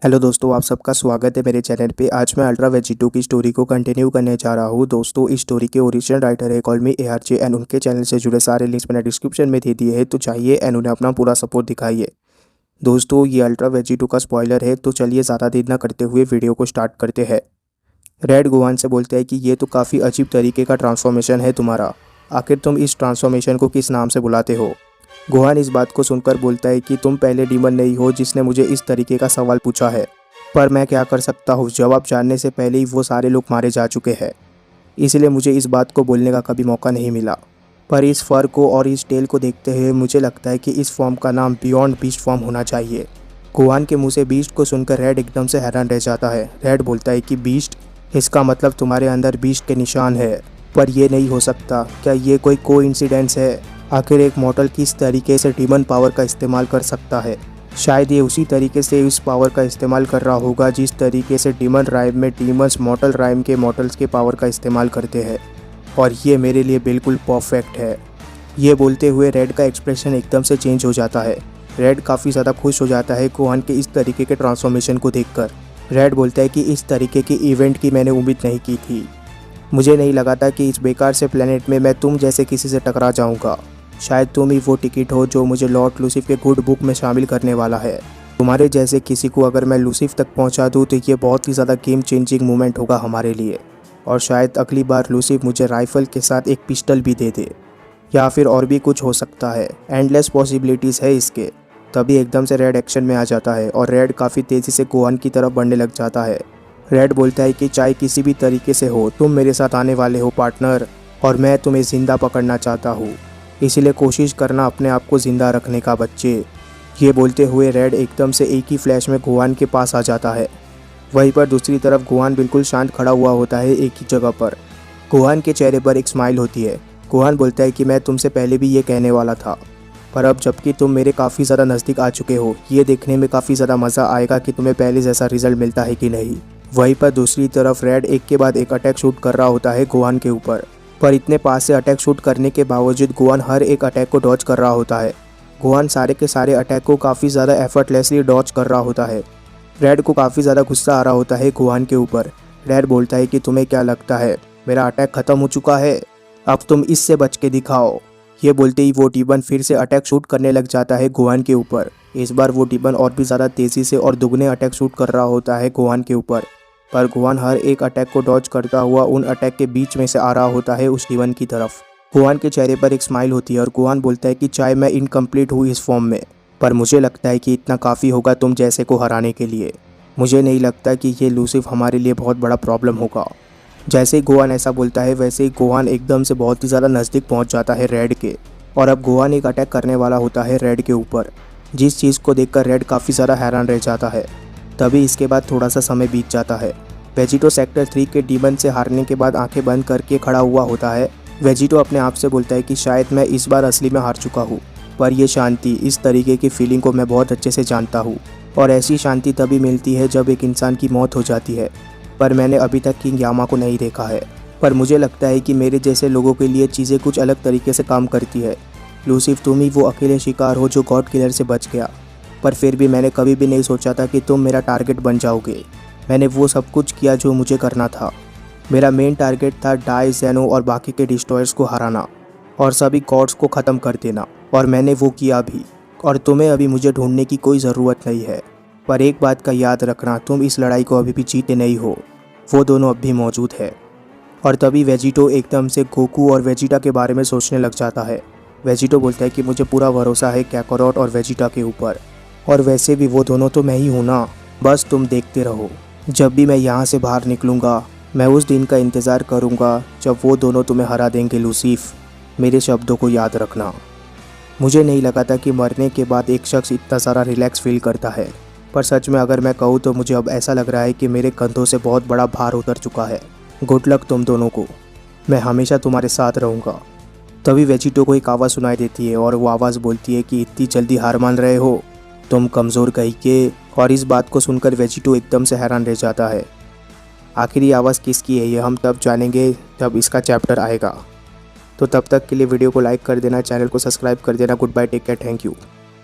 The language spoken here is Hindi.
हेलो दोस्तों, आप सबका स्वागत है मेरे चैनल पे। आज मैं अल्ट्रा वेजिटो की स्टोरी को कंटिन्यू करने जा रहा हूँ। दोस्तों, इस स्टोरी के ओरिजिनल राइटर है कॉल मी ARJ एंड उनके चैनल से जुड़े सारे लिंक्स मैंने डिस्क्रिप्शन में दे दिए हैं, तो चाहिए एंड उन्हें अपना पूरा सपोर्ट दिखाइए। दोस्तों, ये अल्ट्रा वेजिटो का स्पॉइलर है, तो चलिए ज़्यादा देर ना करते हुए वीडियो को स्टार्ट करते हैं। रेड गोहान से बोलते हैं कि ये तो काफ़ी अजीब तरीके का ट्रांसफॉर्मेशन है तुम्हारा। आखिर तुम इस ट्रांसफॉर्मेशन को किस नाम से बुलाते हो? गोहान इस बात को सुनकर बोलता है कि तुम पहले डीमन नहीं हो जिसने मुझे इस तरीके का सवाल पूछा है, पर मैं क्या कर सकता हूँ, जवाब जानने से पहले ही वो सारे लोग मारे जा चुके हैं। इसलिए मुझे इस बात को बोलने का कभी मौका नहीं मिला। पर इस फर को और इस टेल को देखते हुए मुझे लगता है कि इस फॉर्म का नाम बियॉन्ड बीस्ट फॉर्म होना चाहिए। गोहान के मुंह से बीस्ट को सुनकर रेड एकदम से हैरान रह जाता है। रेड बोलता है कि बीस्ट, इसका मतलब तुम्हारे अंदर बीस्ट के निशान है। पर यह नहीं हो सकता। क्या ये कोई कोइंसिडेंस है? आखिर एक मॉर्टल किस तरीके से डीमन पावर का इस्तेमाल कर सकता है? शायद ये उसी तरीके से इस पावर का इस्तेमाल कर रहा होगा जिस तरीके से डीमन राइम में डीमंस मॉर्टल राइम के मॉर्टल्स के पावर का इस्तेमाल करते हैं, और ये मेरे लिए बिल्कुल परफेक्ट है। ये बोलते हुए रेड का एक्सप्रेशन एकदम से चेंज हो जाता है। रेड काफ़ी ज़्यादा खुश हो जाता है गोहान के इस तरीके के ट्रांसफॉर्मेशन को देखकर। रेड बोलता है कि इस तरीके की इवेंट की मैंने उम्मीद नहीं की थी। मुझे नहीं लगा था कि इस बेकार से प्लेनेट में मैं तुम जैसे किसी से टकरा जाऊंगा। शायद तुम ही वो टिकट हो जो मुझे लॉर्ड लूसिफ के गुड बुक में शामिल करने वाला है। तुम्हारे जैसे किसी को अगर मैं लूसिफ तक पहुंचा दूं तो ये बहुत ही ज़्यादा गेम चेंजिंग मोमेंट होगा हमारे लिए। और शायद अगली बार लूसिफ मुझे राइफ़ल के साथ एक पिस्टल भी दे दे, या फिर और भी कुछ हो सकता है। एंडलेस पॉसिबिलिटीज़ है इसके। तभी एकदम से रेड एक्शन में आ जाता है और रेड काफ़ी तेज़ी से गोहान की तरफ बढ़ने लग जाता है। रेड बोलता है कि चाहे किसी भी तरीके से हो, तुम मेरे साथ आने वाले हो पार्टनर, और मैं तुम्हें ज़िंदा पकड़ना चाहता हूँ। इसीलिए कोशिश करना अपने आप को ज़िंदा रखने का बच्चे। ये बोलते हुए रेड एकदम से एक ही फ्लैश में गोहान के पास आ जाता है। वहीं पर दूसरी तरफ गोहान बिल्कुल शांत खड़ा हुआ होता है एक ही जगह पर। गोहान के चेहरे पर एक स्माइल होती है। गोहान बोलता है कि मैं तुमसे पहले भी ये कहने वाला था, पर अब जबकि तुम मेरे काफ़ी ज़्यादा नज़दीक आ चुके हो, ये देखने में काफ़ी ज़्यादा मज़ा आएगा कि तुम्हें पहले जैसा रिजल्ट मिलता है कि नहीं। वहीं पर दूसरी तरफ रेड एक के बाद एक अटैक शूट कर रहा होता है गोहान के ऊपर, पर इतने पास से अटैक शूट करने के बावजूद गोहान हर एक अटैक को डॉज कर रहा होता है। गोहान सारे के सारे अटैक को काफ़ी ज़्यादा एफर्टलेसली डॉज कर रहा होता है। रेड को काफ़ी ज़्यादा गुस्सा आ रहा होता है गोहान के ऊपर। रेड बोलता है कि तुम्हें क्या लगता है मेरा अटैक ख़त्म हो चुका है? अब तुम इससे बच के दिखाओ। ये बोलते ही वो डीमन फिर से अटैक शूट करने लग जाता है गोहान के ऊपर। इस बार वो डीमन और भी ज़्यादा तेज़ी से और दुगने अटैक शूट कर रहा होता है गोहान के ऊपर, पर गोहान हर एक अटैक को डॉज करता हुआ उन अटैक के बीच में से आ रहा होता है उस डीमन की तरफ। गोहान के चेहरे पर एक स्माइल होती है और गोहान बोलता है कि चाहे मैं इनकम्प्लीट हूँ इस फॉर्म में, पर मुझे लगता है कि इतना काफ़ी होगा तुम जैसे को हराने के लिए। मुझे नहीं लगता कि ये लूसिफ हमारे लिए बहुत बड़ा प्रॉब्लम होगा। जैसे ही गोहान ऐसा बोलता है वैसे ही गोहान एकदम से बहुत ही ज़्यादा नज़दीक पहुँच जाता है रेड के, और अब गोहान एक अटैक करने वाला होता है रेड के ऊपर, जिस चीज़ को देखकर रेड काफ़ी ज़्यादा हैरान रह जाता है। तभी इसके बाद थोड़ा सा समय बीत जाता है। वेजिटो सेक्टर 3 के डीमन से हारने के बाद आंखें बंद करके खड़ा हुआ होता है। वेजिटो अपने आप से बोलता है कि शायद मैं इस बार असली में हार चुका हूँ, पर यह शांति, इस तरीके की फीलिंग को मैं बहुत अच्छे से जानता हूँ, और ऐसी शांति तभी मिलती है जब एक इंसान की मौत हो जाती है। पर मैंने अभी तक किंग यामा को नहीं देखा है, पर मुझे लगता है कि मेरे जैसे लोगों के लिए चीज़ें कुछ अलग तरीके से काम करती है। लूसिफ, तुम ही वो अकेले शिकार हो जो गॉड किलर से बच गया, पर फिर भी मैंने कभी भी नहीं सोचा था कि तुम मेरा टारगेट बन जाओगे। मैंने वो सब कुछ किया जो मुझे करना था। मेरा मेन टारगेट था डाई, ज़ेनो और बाकी के डिस्ट्रॉयर्स को हराना और सभी गॉड्स को ख़त्म कर देना, और मैंने वो किया भी। और तुम्हें अभी मुझे ढूंढने की कोई ज़रूरत नहीं है। पर एक बात का याद रखना, तुम इस लड़ाई को अभी भी जीते नहीं हो। वो दोनों अब भी मौजूद है। और तभी वेजिटो एकदम से गोकू और वेजिटा के बारे में सोचने लग जाता है। वेजिटो बोलता है कि मुझे पूरा भरोसा है कैकारोट और वेजिटा के ऊपर, और वैसे भी वो दोनों तो मैं ही हूँ ना। बस तुम देखते रहो। जब भी मैं यहाँ से बाहर निकलूँगा, मैं उस दिन का इंतज़ार करूँगा जब वो दोनों तुम्हें हरा देंगे लूसिफ। मेरे शब्दों को याद रखना। मुझे नहीं लगा था कि मरने के बाद एक शख्स इतना सारा रिलैक्स फील करता है, पर सच में अगर मैं कहूँ तो मुझे अब ऐसा लग रहा है कि मेरे कंधों से बहुत बड़ा भार उतर चुका है। गुड लक तुम दोनों को। मैं हमेशा तुम्हारे साथ रहूँगा। तभी वेजिटो को एक आवाज़ सुनाई देती है, और वो आवाज़ बोलती है कि इतनी जल्दी हार मान रहे हो तुम, कमज़ोर कहीं के। और इस बात को सुनकर वेजिटो एकदम से हैरान रह जाता है। आखिर ये आवाज़ किसकी है, ये हम तब जानेंगे जब इसका चैप्टर आएगा। तो तब तक के लिए वीडियो को लाइक कर देना, चैनल को सब्सक्राइब कर देना। Goodbye, take care, thank you.